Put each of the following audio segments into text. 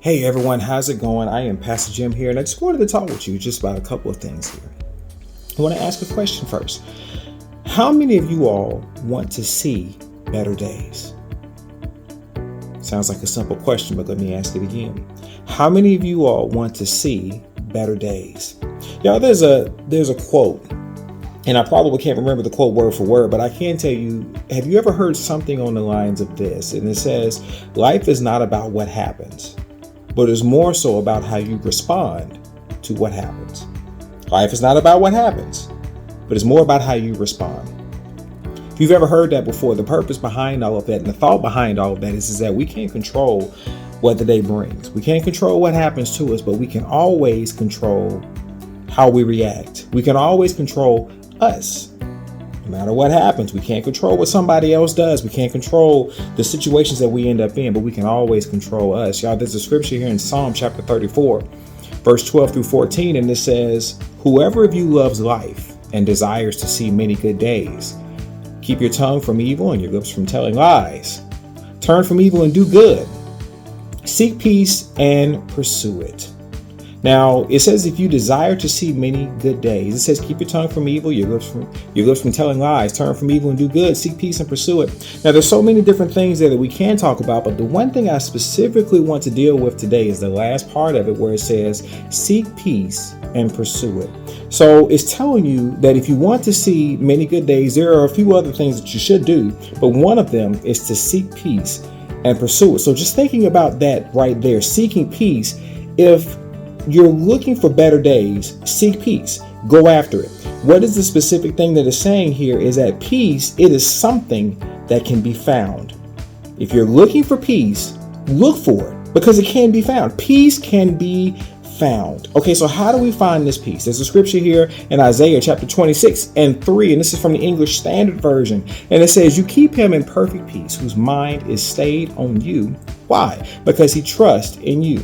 Hey everyone, how's it going? I am Pastor Jim here, and I just wanted to talk with you just about a couple of things here. I want to ask a question first. How many of you all want to see better days? Sounds like a simple question, but let me ask it again. How many of you all want to see better days? Y'all, there's a quote, and I probably can't remember the quote word for word, but I can tell you, have you ever heard something on the lines of this? And it says, life is not about what happens, but it's more so about how you respond to what happens. Life is not about what happens, but it's more about how you respond. If you've ever heard that before, the purpose behind all of that and the thought behind all of that is that we can't control what the day brings. We can't control what happens to us, but we can always control how we react. We can always control us. No matter what happens, we can't control what somebody else does. We can't control the situations that we end up in, but we can always control us. Y'all, there's a scripture here in Psalm chapter 34, verse 12 through 14, and it says, "Whoever of you loves life and desires to see many good days, keep your tongue from evil and your lips from telling lies. Turn from evil and do good. Seek peace and pursue it." Now, it says if you desire to see many good days, it says keep your tongue from evil, your lips from telling lies, turn from evil and do good, seek peace and pursue it. Now, there's so many different things there that we can talk about, but the one thing I specifically want to deal with today is the last part of it where it says seek peace and pursue it. So it's telling you that if you want to see many good days, there are a few other things that you should do, but one of them is to seek peace and pursue it. So just thinking about that right there, seeking peace, if you're looking for better days, seek peace. Go after it. What is the specific thing that is saying here is that peace, it is something that can be found. If you're looking for peace, look for it because it can be found. Peace can be found. Okay, so how do we find this peace? There's a scripture here in Isaiah chapter 26:3, and this is from the English Standard Version. And it says, "You keep him in perfect peace, whose mind is stayed on you." Why? Because he trusts in you.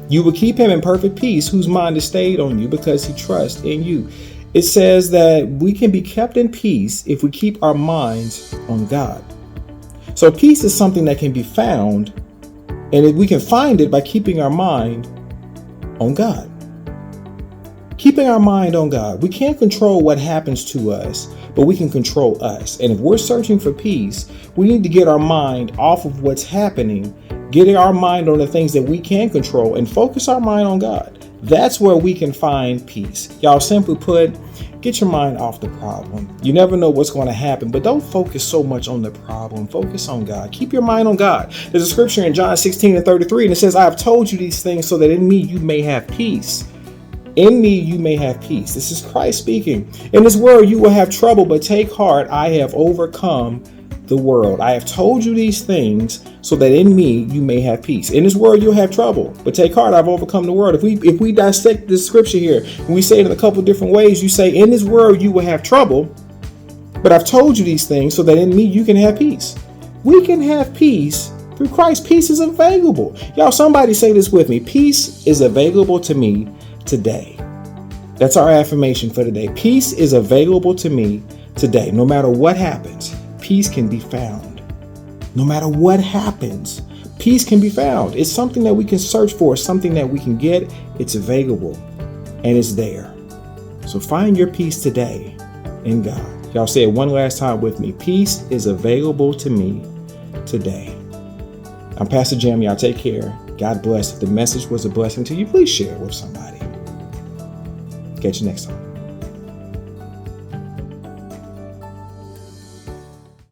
You will keep him in perfect peace, whose mind is stayed on you because he trusts in you. It says that we can be kept in peace if we keep our minds on God. So peace is something that can be found, and we can find it by keeping our mind on God. Keeping our mind on God. We can't control what happens to us, but we can control us. And if we're searching for peace, we need to get our mind off of what's happening, getting our mind on the things that we can control, and focus our mind on God. That's where we can find peace. Y'all, simply put, get your mind off the problem. You never know what's going to happen, but don't focus so much on the problem. Focus on God. Keep your mind on God. There's a scripture in John 16:33, and it says, "I have told you these things so that in me you may have peace. In me you may have peace." This is Christ speaking. "In this world you will have trouble, but take heart, I have overcome the world. I have told you these things so that in me you may have peace. In this world you'll have trouble, but take heart, I've overcome the world." If we dissect this scripture here, and we say it in a couple different ways, you say, in this world you will have trouble, but I've told you these things so that in me you can have peace. We can have peace through Christ. Peace is available. Y'all, somebody say this with me. Peace is available to me today. That's our affirmation for today. Peace is available to me today. No matter what happens, peace can be found. No matter what happens, peace can be found. It's something that we can search for, something that we can get. It's available and it's there. So find your peace today in God. Y'all say it one last time with me. Peace is available to me today. I'm Pastor Jim. Y'all take care. God bless. If the message was a blessing to you, please share it with somebody. Catch you next time.